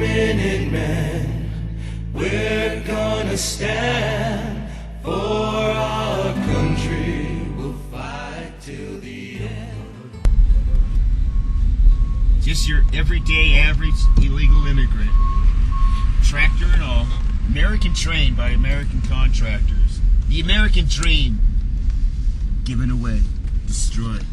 Minutemen, we're gonna stand for our country. We'll fight till the end. Just your everyday average illegal immigrant. Tractor and all. American trained by American contractors. The American dream. Given away. Destroyed.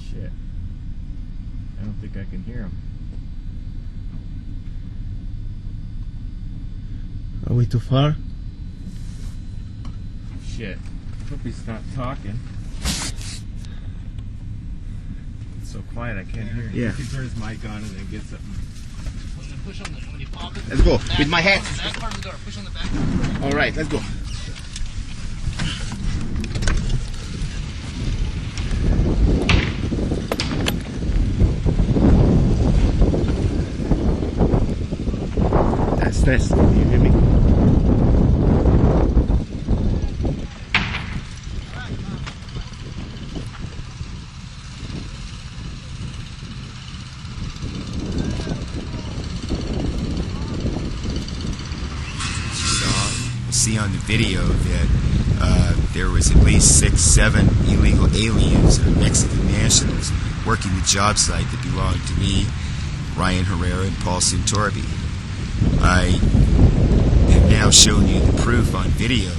Shit. I don't think I can hear him. Are we too far? Shit. I hope he's not talking. It's so quiet I can't hear him. Yeah. He can turn his mic on and then get something. Push on the, when you pop it. Let's go. Back, With my hat. Back part of the door. Push on the back. All right, let's go. That's can you hear me? See on the video that there was at least 6, 7 illegal aliens or Mexican nationals working the job site that belonged to me, Ryan Herrera, and Paul Santorbi. I have now shown you the proof on video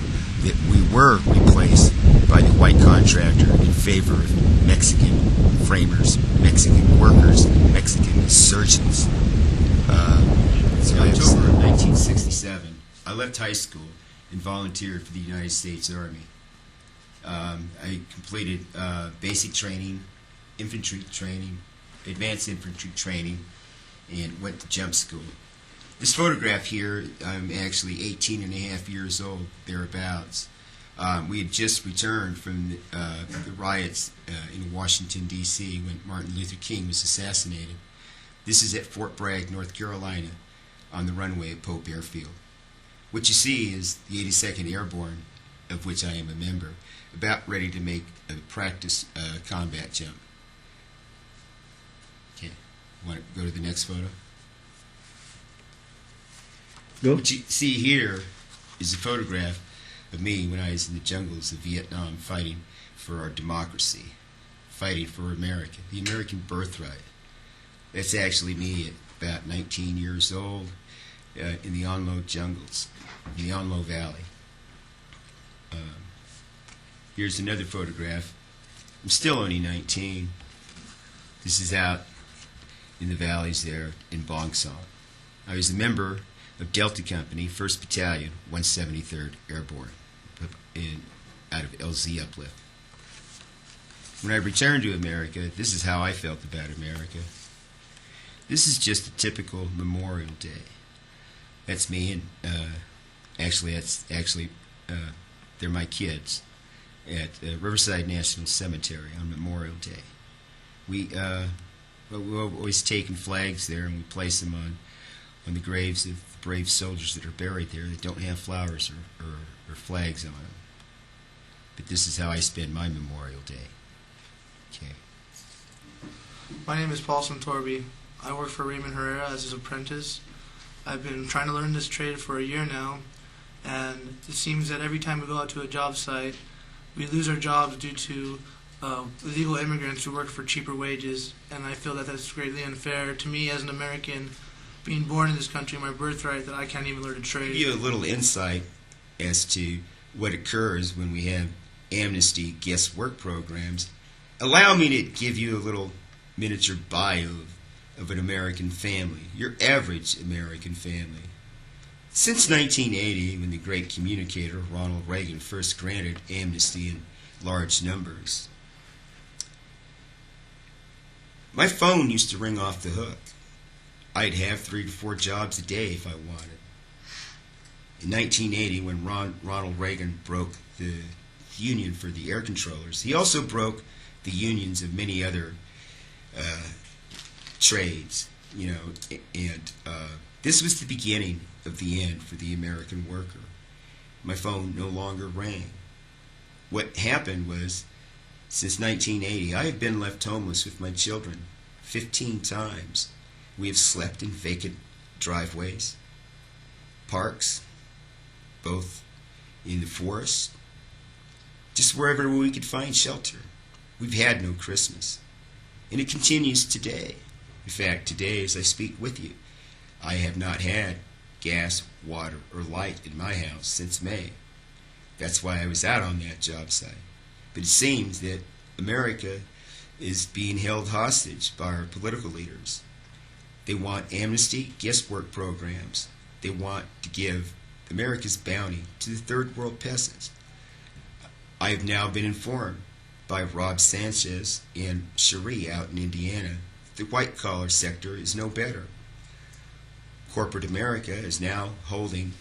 that we were replaced by the white contractor in favor of Mexican framers, Mexican workers, Mexican surgeons. In October of 1967, I left high school and volunteered for the United States Army. I completed basic training, infantry training, advanced infantry training, and went to jump school. This photograph here, I'm actually 18 and a half years old, thereabouts. We had just returned from the riots in Washington, D.C. when Martin Luther King was assassinated. This is at Fort Bragg, North Carolina, on the runway at Pope Airfield. What you see is the 82nd Airborne, of which I am a member, about ready to make a practice combat jump. Okay, want to go to the next photo? Go. What you see here is a photograph of me when I was in the jungles of Vietnam fighting for our democracy, fighting for America, the American birthright. That's actually me at about 19 years old in the Onlo jungles, in the Onlo Valley. Here's another photograph. I'm still only 19. This is out in the valleys there in Bong Song. I was a member of Delta Company, 1st Battalion, 173rd Airborne, out of LZ Uplift. When I returned to America, this is how I felt about America. This is just a typical Memorial Day. That's me, and they're my kids at Riverside National Cemetery on Memorial Day. We've always taken flags there and we place them on the graves of the brave soldiers that are buried there that don't have flowers or flags on them. But this is how I spend my Memorial Day. Okay. My name is Paul Santorbi. I work for Raymond Herrera as his apprentice. I've been trying to learn this trade for a year now, and it seems that every time we go out to a job site, we lose our jobs due to illegal immigrants who work for cheaper wages, and I feel that that's greatly unfair to me as an American, being born in this country, my birthright, that I can't even learn a trade. Give you a little insight as to what occurs when we have amnesty guest work programs. Allow me to give you a little miniature bio of an American family, your average American family. Since 1980, when the great communicator Ronald Reagan first granted amnesty in large numbers, my phone used to ring off the hook. I'd have 3 to 4 jobs a day if I wanted. In 1980, when Ronald Reagan broke the union for the air controllers, he also broke the unions of many other trades, and this was the beginning of the end for the American worker. My phone no longer rang. What happened was, since 1980, I have been left homeless with my children 15 times. We have slept in vacant driveways, parks, both in the forest, just wherever we could find shelter. We've had no Christmas, and it continues today. In fact, today as I speak with you, I have not had gas, water, or light in my house since May. That's why I was out on that job site. But it seems that America is being held hostage by our political leaders. They want amnesty, guest work programs. They want to give America's bounty to the third world peasants. I have now been informed by Rob Sanchez and Cherie out in Indiana, the white-collar sector is no better. Corporate America is now holding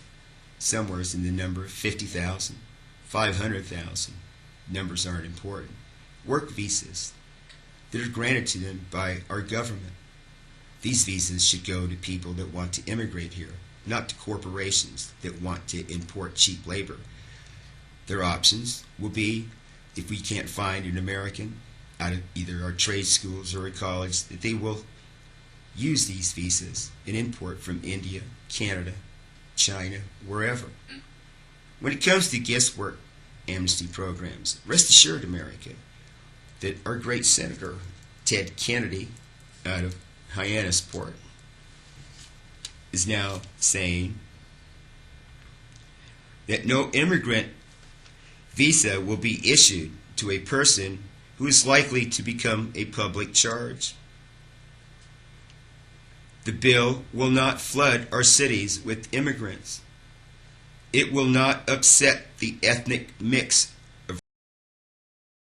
somewhere in the number of 50,000, 500,000. Numbers aren't important. Work visas that are granted to them by our government. These visas should go to people that want to immigrate here, not to corporations that want to import cheap labor. Their options will be, if we can't find an American out of either our trade schools or a college, that they will use these visas and import from India, Canada, China, wherever. When it comes to guest work amnesty programs, rest assured, America, that our great Senator Ted Kennedy out of Hyannisport is now saying that no immigrant visa will be issued to a person who is likely to become a public charge. The bill will not flood our cities with immigrants. It will not upset the ethnic mix